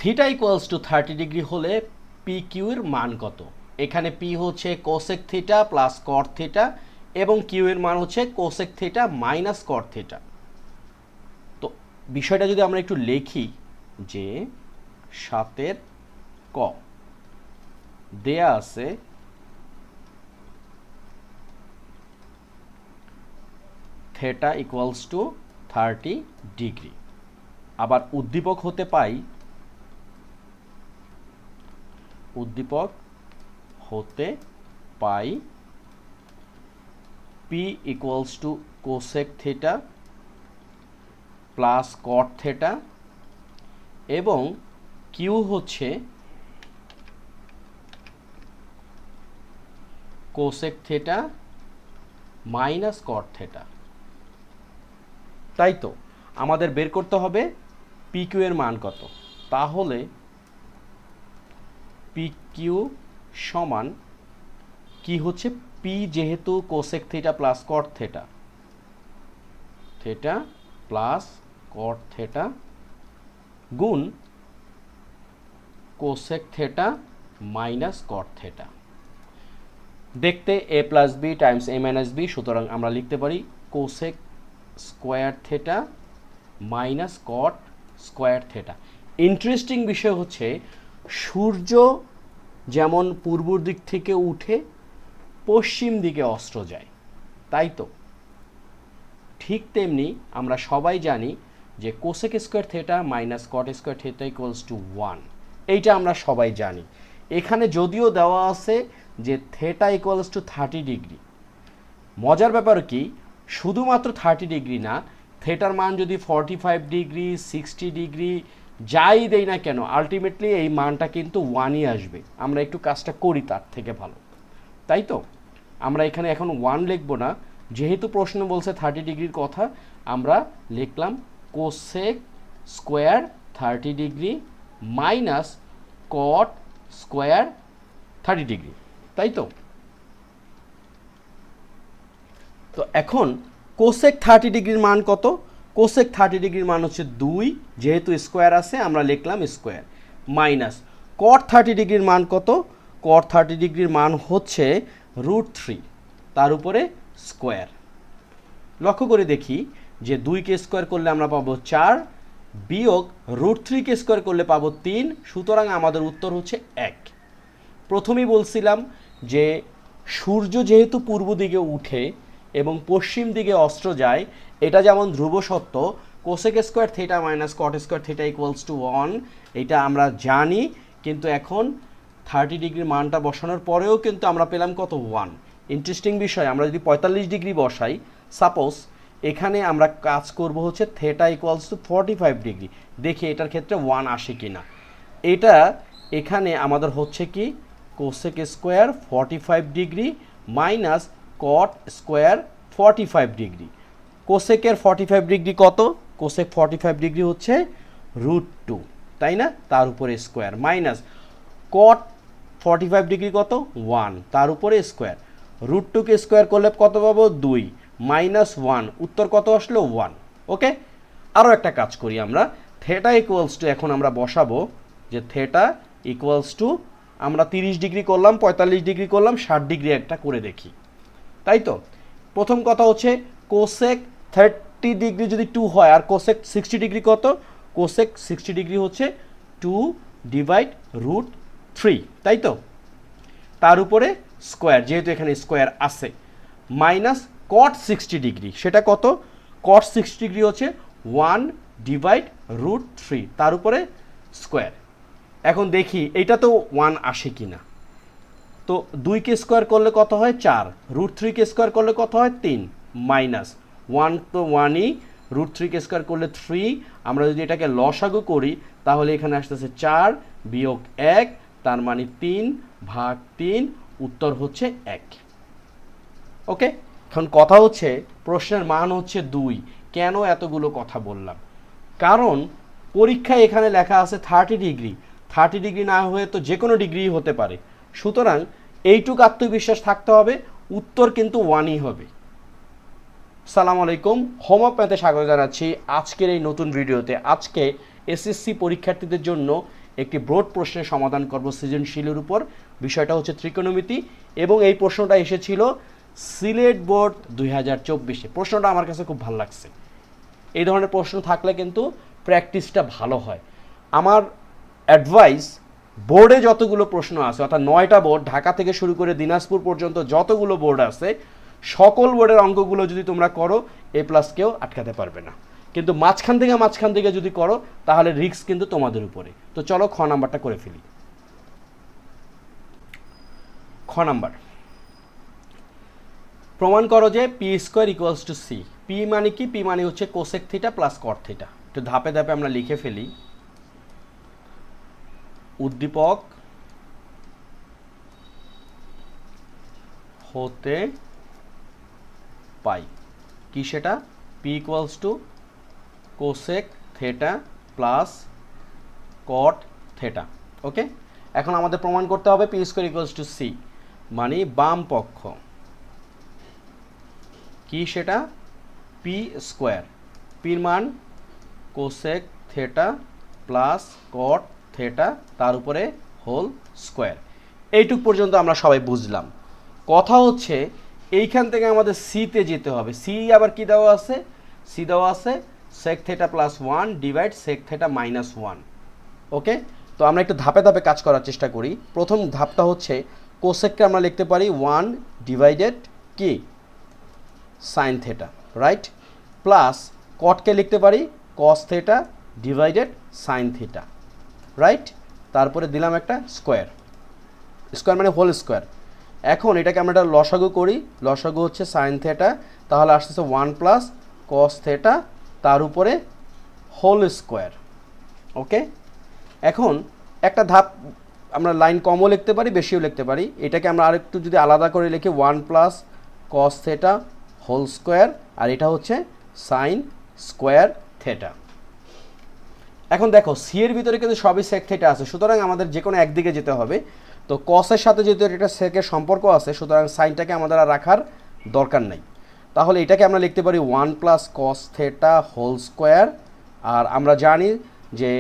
Theta equals two 30 degree হলে P কিউর মান কত? এখানে পি হচ্ছে cosec theta plus cot theta এবং কিউ এর মান হচ্ছে cosec theta minus cot theta. তো বিষয়টা যদি আমরা একটু লিখি যে 7 ক দেয়া আছে থিটা ইকুয়ালস টু 30 ডিগ্রি, আবার উদ্দীপক হতে পাই P equals to cosec theta plus cot theta এবং কিউ হচ্ছে cosec theta minus cot theta. তাই তো আমাদের বের করতে হবে পি কিউ এর মান কত। তাহলে পি কিউ সমান কি হচ্ছে, পি যেহেতু cosec theta plus cot theta, theta plus cot theta গুণ cosec theta minus cot theta. দেখতে A plus B times A minus B, সুতরাং আমরা লিখতে পারি cosec square theta minus cot square theta. Interesting বিষয় হচ্ছে সূর্য যেমন পূর্ব দিক থেকে উঠে পশ্চিম দিকে অস্ত যায়, তাই তো ঠিক তেমনি আমরা সবাই জানি যে cosec square theta minus cot square theta equals two 1, এইটা আমরা সবাই জানি। এখানে যদিও দেওয়া আছে যে থিটা ইকুয়ালস টু 30 ডিগ্রি, মজার ব্যাপার কি শুধুমাত্র 30 ডিগ্রি না, থিটার মান যদি 45 ডিগ্রি 60 ডিগ্রি যাই দেই না কেন আলটিমেটলি এই মানটা কিন্তু 1ই আসবে। আমরা একটু কাজটা করি তার থেকে ভালো, তাই তো আমরা এখানে এখন 1 লিখব না, যেহেতু প্রশ্ন বলছে 30 ডিগ্রির কথা, আমরা লিখলাম cosec square 30 degree minus cot square 30 degree, তাই তো। তো এখন কোসেক 30 ডিগ্রির মান কত? কোসেক 30 ডিগ্রির মান হচ্ছে 2, যেহেতু স্কোয়ার আছে আমরা লিখলাম স্কোয়ার, মাইনাস কট 30 ডিগ্রির মান কত? কট 30 ডিগ্রির মান হচ্ছে √3, তার উপরে স্কোয়ার। লক্ষ্য করে দেখি যে 2কে স্কোয়ার করলে আমরা পাবো 4 বিয়োগ √3কে স্কোয়ার করলে পাবো 3, সুতরাং আমাদের উত্তর হচ্ছে 1। প্রথমেই বলছিলাম যে সূর্য যেহেতু পূর্ব দিকে উঠে এবং পশ্চিম দিকে অস্ত যায়, এটা যেমন ধ্রুব সত্য cosec square theta minus cot square theta equals two 1, এটা আমরা জানি। কিন্তু এখন 30 ডিগ্রির মানটা বসানোর পরেও কিন্তু আমরা পেলাম কত? 1। ইন্টারেস্টিং বিষয়, আমরা যদি 45 ডিগ্রি বসাই সাপোজ, এখানে আমরা কাজ করব হচ্ছে থিটা ইকুয়ালস টু 45 ডিগ্রি, দেখি এটার ক্ষেত্রে 1 আসে কি না। এটা এখানে আমাদের হচ্ছে কি cosec square 45 degree minus cot square 45 degree. কোসেকের 45 ডিগ্রি কত? কোসেক 45 ডিগ্রি হচ্ছে √2, তাই না, তার উপরে স্কোয়ার, মাইনাস কট 45 ডিগ্রি কত? 1, তার উপরে স্কোয়ার। √2কে স্কোয়ার করলে কত পাবো? 2 মাইনাস 1, উত্তর কত আসলো? 1। ওকে, আরও একটা কাজ করি আমরা, থিটা ইকুয়ালস টু এখন আমরা বসাবো যে থিটা ইকুয়ালস টু আমরা 30 ডিগ্রি করলাম, 45 ডিগ্রি করলাম, 60 ডিগ্রি একটা করে দেখি, তাই তো। প্রথম কথা হচ্ছে কোসেক 30 ডিগ্রি যদি 2 হয় আর কোসেক 60 ডিগ্রি কত? কোসেক 60 ডিগ্রি হচ্ছে 2 ডিভাইড √3, তাই তো, তার উপরে স্কোয়ার, যেহেতু এখানে স্কোয়ার আছে, মাইনাস কট 60 ডিগ্রি, সেটা কত? কট 60 ডিগ্রি হচ্ছে 1 ডিভাইড √3, তার উপরে স্কোয়ার। এখন দেখি এইটা তো 1 আসে কি না। তো 2কে স্কোয়ার করলে কত হয়? 4, √3কে স্কোয়ার করলে কত হয়? 3, মাইনাস 1 তো 1ই, √3কে স্কোয়ার করলে 3, আমরা যদি এটাকে লসাগু করি তাহলে এখানে আসতেছে 4 বিয়োগ 1, তার মানে 3 ভাগ 3, উত্তর হচ্ছে 1। ওকে, এখন কথা হচ্ছে প্রশ্নের মান হচ্ছে 2, কেন এতগুলো কথা বললাম? কারণ পরীক্ষায় এখানে লেখা আছে 30 ডিগ্রি, 30 ডিগ্রি না হয়ে তো যে কোনো ডিগ্রি হতে পারে, সুতরাং এইটুকু আত্মবিশ্বাস থাকতে হবে, উত্তর কিন্তু 1ই হবে। আসসালামু আলাইকুম, হোমওয়ার্ক ম্যাথে স্বাগত জানাচ্ছি আজকের এই নতুন ভিডিওতে। আজকে এসএসসি পরীক্ষার্থীদের জন্য একটি ব্রড প্রশ্নের সমাধান করব সৃজনশীলের উপর। বিষয়টা হচ্ছে ত্রিকোণমিতি এবং এই প্রশ্নটা এসেছিল সিলেট বোর্ড 2024-এ। প্রশ্নটা আমার কাছে খুব ভালো লাগছে। এই ধরনের প্রশ্ন থাকলে কিন্তু প্র্যাকটিসটা ভালো হয়। আমার অ্যাডভাইস, বোর্ডে যতগুলো প্রশ্ন আছে, অর্থাৎ 9টা বোর্ড, ঢাকা থেকে শুরু করে দিনাজপুর পর্যন্ত যতগুলো বোর্ড আছে, সকল বোর্ডের অঙ্কগুলো যদি তোমরা করো A+ কেউ আটকাতে পারবে না। কিন্তু মাঝখান থেকে যদি করো তাহলে রিস্ক কিন্তু তোমাদের উপরে। তো চলো খ নাম্বারটা করে ফেলি। খ নাম্বার, প্রমাণ করো যে p² = c। p মানে কি? p মানে হচ্ছে cosec theta plus cot theta. একটু ধাপে ধাপে আমরা লিখে ফেলি। উদ্দীপক হতে পাই কি সেটা? p = cosec theta plus cot theta. Okay, এখন আমাদের প্রমাণ করতে হবে p² = c, মানে বাম পক্ষ কি সেটা? p²। পির মান cosec theta plus cot theta, তার উপরে হোল স্কোয়ার। এইটুক পর্যন্ত আমরা সবাই বুঝলাম। কথা হচ্ছে এইখান থেকে আমাদের সিতে যেতে হবে। সি আবার কি দেওয়া আছে? সি দেওয়া আছে sec θ + 1 ডিভাইড sec θ - 1। ওকে, তো আমরা একটু ধাপে ধাপে কাজ করার চেষ্টা করি। প্রথম ধাপটা হচ্ছে কোসেককে আমরা লিখতে পারি 1 ডিভাইডেড কি সাইন থিটা, রাইট, প্লাস কটকে লিখতে পারি cos theta divided sine theta, right. তারপরে দিলাম একটা স্কোয়ার, স্কোয়ার মানে হোল স্কোয়ার। এখন এটাকে আমরা একটা লসাগু করি। লসাগু হচ্ছে সাইন থিটা, তাহলে আসতেছে 1 প্লাস কস থিটা, তার উপরে হোল স্কোয়ার। ওকে, এখন একটা ধাপ আমরা লাইন কমও লিখতে পারি, বেশিও লিখতে পারি। এটাকে আমরা আরেকটু যদি আলাদা করে লিখি 1 plus cos theta whole square, আর এটা হচ্ছে সাইন স্কোয়ার থিটা। এখন দেখো সি এর ভিতরে কিন্তু সবই সেক থিটা আছে, সুতরাং আমাদের যে কোনো একদিকে যেতে হবে। তো কসের সাথে যেহেতু একটা সেকের সম্পর্ক আছে, সুতরাং সাইনটাকে আমাদের আর রাখার দরকার নাই। তাহলে এটাকে আমরা লিখতে পারি 1 plus cos theta whole square, আর আমরা জানি যে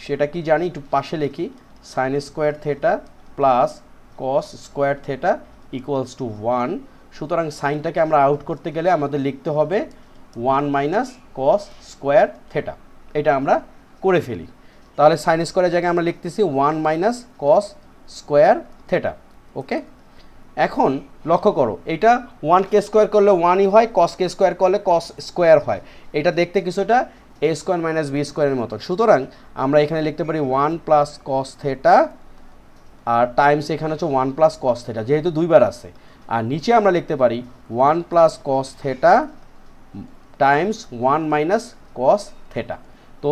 সেটা কি জানি, একটু পাশে লিখি, sine square theta plus cos square theta = 1। সুতরাং সাইনটাকে আমরা আউট করতে গেলে আমাদের লিখতে হবে 1 মাইনাস কস স্কোয়ার থিটা। এটা আমরা করে ফেলি। তাহলে সাইন স্কোয়ারের জায়গায় আমরা লিখতেছি 1 minus cos square theta. Okay, এখন লক্ষ্য করো, এটা 1কে স্কোয়ার করলে 1ই হয়, কসকে স্কোয়ার করলে কস স্কোয়ার হয়। এটা দেখতে কিছুটা a² - b² মতো। সুতরাং আমরা এখানে লিখতে পারি 1 প্লাস কস থিটা আর টাইমস এখানে হচ্ছে 1 প্লাস কস থিটা, যেহেতু দুইবার আছে। আর নিচে আমরা লিখতে পারি 1 plus cos theta Times 1 minus cos theta. তো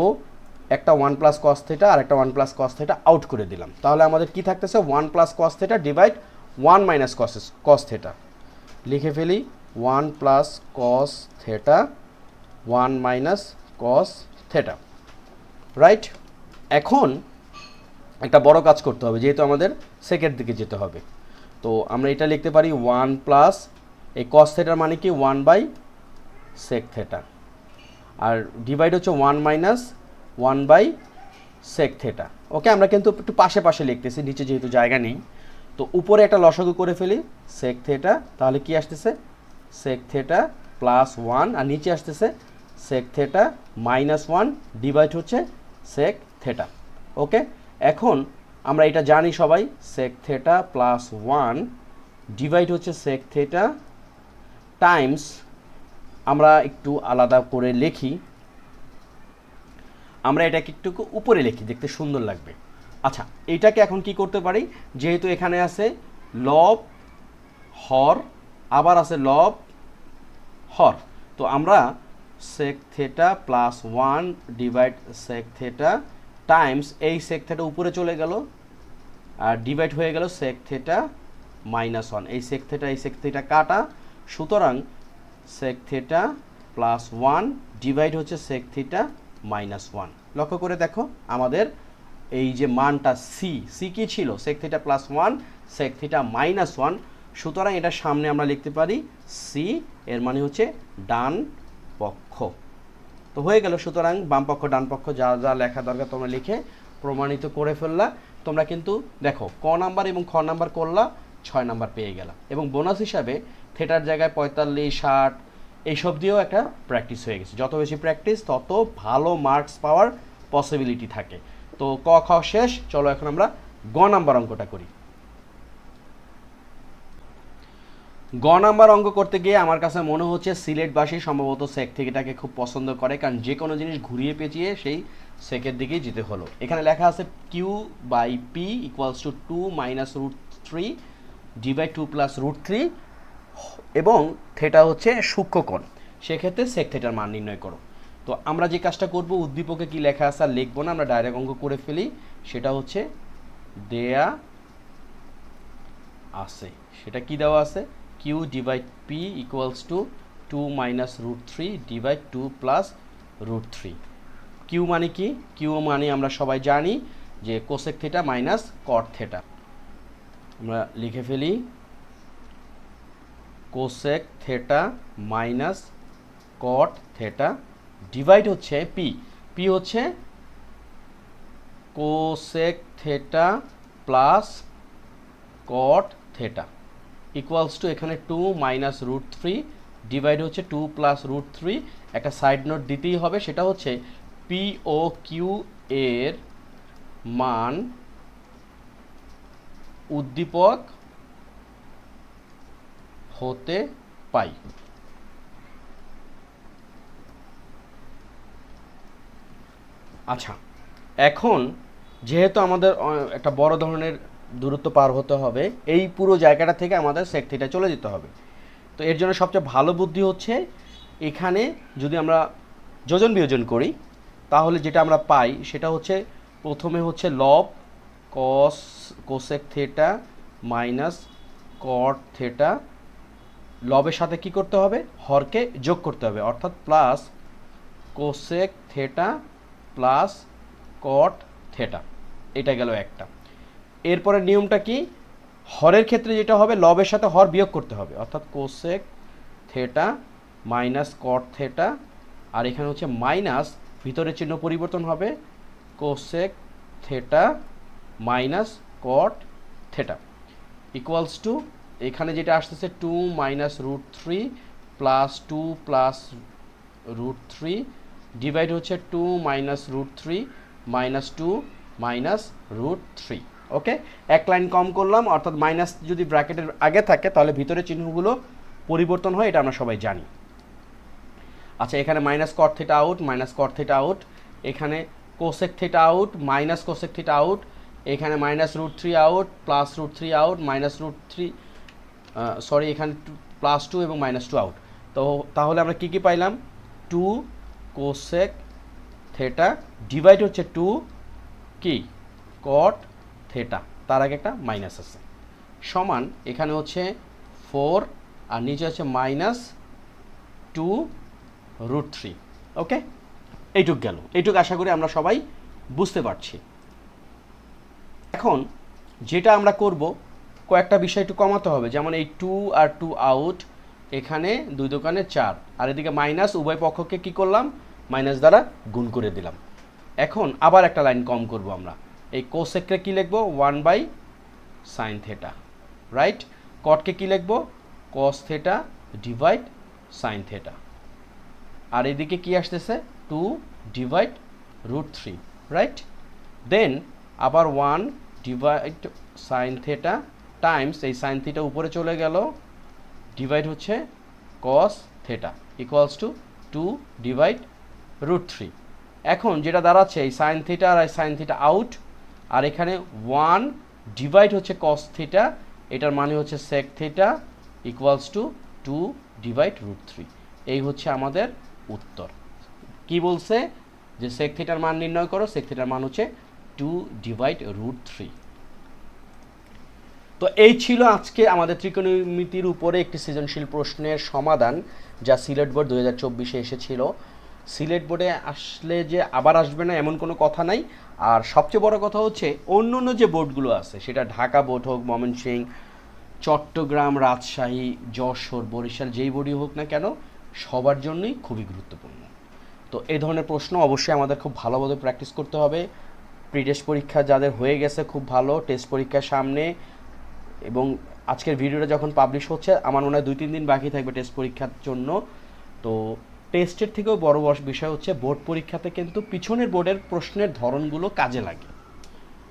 একটা 1 প্লাস কস থিটা আর একটা 1 প্লাস কস থিটা আউট করে দিলাম। তাহলে আমাদের কি থাকতেছে? 1 plus cos theta divide 1 minus cos theta. লিখে ফেলি 1 plus cos theta 1 minus cos theta, right. এখন একটা বড় কাজ করতে হবে, যেহেতু আমাদের সেকের দিকে যেতে হবে। তো আমরা এটা লিখতে পারি 1 প্লাস এই কস থিটার মানে কি 1/sec থিটা, আর ডিভাইড হচ্ছে 1 মাইনাস 1/sec থিটা। ওকে, আমরা কিন্তু একটু পাশে পাশে লিখতেছি, নিচে যেহেতু জায়গা নেই। তো উপরে একটা লসাগু করে ফেলি sec থিটা, তাহলে কি আসতেছে? sec থিটা প্লাস 1, আর নিচে আসতেছে sec থিটা -1 ডিভাইড হচ্ছে sec থিটা। ওকে, এখন আমরা এটা জানি সবাই, sec থিটা প্লাস 1 ডিভাইড হচ্ছে sec থিটা টাইমস, আমরা একটু আলাদা করে লিখি, আমরা এটাকে একটু উপরে লিখি, দেখতে সুন্দর লাগবে। আচ্ছা, এইটাকে এখন কি করতে পারি? যেহেতু এখানে আছে লব হর, আবার আছে লব হর, তো আমরা sec theta plus 1 divide sec theta Times এই sec থিটা উপরে চলে গেল আর ডিভাইড হয়ে গেল sec থিটা -1। এই sec থিটা কাটা, সুতরাং sec থিটা প্লাস 1 ডিভাইড হচ্ছে sec থিটা -1। লক্ষ্য করে দেখো আমাদের এই যে মানটা সি কি ছিল? sec theta plus 1 sec theta -1। সুতরাং এটা সামনে আমরা লিখতে পারি সি, এর মানে হচ্ছে ডান পক্ষ। তো হয়ে গেল। সুতরাং বাম পক্ষ ডান পক্ষ যা যা লেখা দরকার তোমরা লিখে প্রমাণিত করে ফেললা। তোমরা কিন্তু দেখো ক নাম্বার এবং খ নাম্বার করলা, 6 নাম্বার পেয়ে গেলা। এবং বোনাস হিসাবে থিটার জায়গায় 45, 60 এইসব দিয়েও একটা প্র্যাকটিস হয়ে গেছে। যত বেশি প্র্যাকটিস তত ভালো মার্কস পাওয়ার পসিবিলিটি থাকে। তো ক খ শেষ, চলো এখন আমরা গ নাম্বার অঙ্কটা করি। গ নাম্বার অঙ্ক করতে গিয়ে আমার কাছে মনে হচ্ছে সিলেটবাসী সম্ভবত সেক থেকেটাকে খুব পছন্দ করে, কারণ যে কোনো জিনিস ঘুরিয়ে পেঁচিয়ে সেই সেকের দিকেই যেতে হলো। এখানে লেখা আছে Q by P equals to 2 minus √3 D by 2 plus √3 এবং থেটা হচ্ছে সূক্ষ্মকোণ, সেক্ষেত্রে সেক থেটার মান নির্ণয় করো। তো আমরা যে কাজটা করব, উদ্দীপকে কি লেখা আছে আর লিখবো না, আমরা ডাইরেক্ট অঙ্ক করে ফেলি। সেটা হচ্ছে দেয়া আছে, সেটা কি দেওয়া আছে, Q divide P equals to 2 minus √3 divide 2 plus √3। Q মানে কি, কিউ মানে আমরা সবাই জানি যে cosec theta minus cot theta. আমরা লিখে ফেলি cosec theta minus cot theta divide হচ্ছে পি, পি হচ্ছে cosec theta plus cot theta equals to এখানে 2 মাইনাস √3 ডিভাইড হচ্ছে 2 প্লাস √3। একটা সাইড নোট দিতেই হবে, সেটা হচ্ছে পি ও কিউ এর মান উদ্দীপক হতে পাই। আচ্ছা, এখন যেহেতু আমাদের একটা বড় ধরনের দূরত্ব পার হতে হবে, এই পুরো জায়গাটা থেকে আমাদের সেক থিটা চলে যেতে হবে। তো এর জন্য সবচেয়ে ভালো বুদ্ধি হচ্ছে এখানে যদি আমরা যোজন বিয়োজন করি, তাহলে যেটা আমরা পাই সেটা হচ্ছে প্রথমে হচ্ছে লব cosec theta minus cot theta, লবের সাথে কি করতে হবে, হরকে যোগ করতে হবে, অর্থাৎ plus cosec theta plus cot theta, এটা গেল একটা। এরপরে নিয়মটা কি, হরের ক্ষেত্রে যেটা হবে লবের সাথে হর বিয়োগ করতে হবে, অর্থাৎ cosec theta minus cot theta, আর এখানে হচ্ছে মাইনাস, ভিতরে চিহ্ন পরিবর্তন হবে, cosec theta minus cot theta equals to এখানে যেটা আসতেছে 2 মাইনাস √3 প্লাস 2 প্লাস √3 ডিভাইড হচ্ছে 2 মাইনাস √3 মাইনাস 2 মাইনাস √3। ওকে, এক লাইন কম করলাম, অর্থাৎ মাইনাস যদি ব্র্যাকেটের আগে থাকে তাহলে ভিতরে চিহ্নগুলো পরিবর্তন হয়, এটা আমরা সবাই জানি। আচ্ছা, এখানে minus cot theta out, minus cot theta out, এখানে cosec theta out, minus cosec theta out, এখানে minus √3 out, plus √3 out, minus √3 sorry এখানে প্লাস 2 এবং মাইনাস 2 আউট। তো তাহলে আমরা কি কি পাইলাম, 2 কোসেক থেটা ডিভাইড হচ্ছে 2 কি কট থেটা, তার আগে একটা মাইনাস আছে, সমান এখানে হচ্ছে 4 আর নিচে হচ্ছে মাইনাস 2 √3। ওকে, এইটুক গেল, এইটুক আশা করি আমরা সবাই বুঝতে পারছি। এখন যেটা আমরা করব, কয়েকটা বিষয় একটু কমাতে হবে, যেমন এই 2 আর 2 আউট, এখানে 2 দোকানে 4, আর এদিকে মাইনাস, উভয় পক্ষকে কি করলাম, মাইনাস দ্বারা গুণ করে দিলাম। এখন আবার একটা লাইন কম করব আমরা, এই কোসেককে কি লিখবো, 1 বাই সাইন থেটা, রাইট। কটকে কি লিখবো, cos theta divide sine theta, আর এদিকে কি আসতেছে 2 ডিভাইড √3, রাইট। দেন আবার 1 ডিভাইড সাইন থেটা টাইমস এই সাইন থিটা উপরে চলে গেল, ডিভাইড হচ্ছে cos theta equals to 2 divide √3। এখন যেটা দাঁড়াচ্ছে এই সাইন থিটা আর সাইন থিটা আউট, আর এখানে 1 ডিভাইড হচ্ছে কস থিটা, এটার মানে হচ্ছে sec theta equals to 2 divide √3। এই হচ্ছে আমাদের উত্তর। কি বলছে যে সেক থিটার মান নির্ণয় করো, সেক থিটার মান হচ্ছে 2 ডিভাইড √3। তো এই ছিল আজকে আমাদের ত্রিকোণমিতির উপরে একটি সৃজনশীল প্রশ্নের সমাধান, যা সিলেট বোর্ড 2024-এ এসেছিল। সিলেট বোর্ডে আসলে যে আবার আসবে না এমন কোনো কথা নাই। আর সবচেয়ে বড় কথা হচ্ছে অন্য অন্য যে বোর্ডগুলো আছে, সেটা ঢাকা বোর্ড হোক, ময়মনসিংহ, চট্টগ্রাম, রাজশাহী, যশোর, বরিশাল, যেই বোর্ডই হোক না কেন, সবার জন্যই খুবই গুরুত্বপূর্ণ। তো এই ধরনের প্রশ্ন অবশ্যই আমাদের খুব ভালোভাবে প্র্যাকটিস করতে হবে। প্রি টেস্ট পরীক্ষা যাদের হয়ে গেছে খুব ভালো, টেস্ট পরীক্ষার সামনে, এবং আজকের ভিডিওটা যখন পাবলিশ হচ্ছে আমার মনে হয় 2-3 দিন বাকি থাকবে টেস্ট পরীক্ষার জন্য। তো টেস্টের থেকেও বড় বিষয় হচ্ছে বোর্ড পরীক্ষাতে কিন্তু পিছনের বোর্ডের প্রশ্নের ধরনগুলো কাজে লাগে,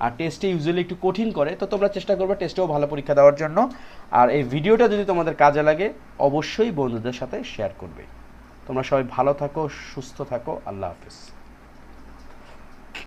আর টেস্টে ইউজুয়ালি একটু কঠিন করে। তো তোমরা চেষ্টা করবে টেস্টেও ভালো পরীক্ষা দেওয়ার জন্য। আর এই ভিডিওটা যদি তোমাদের কাজে লাগে অবশ্যই বন্ধুদের সাথে শেয়ার করবে। তোমরা সবাই ভালো থাকো, সুস্থ থাকো, আল্লাহ হাফেজ।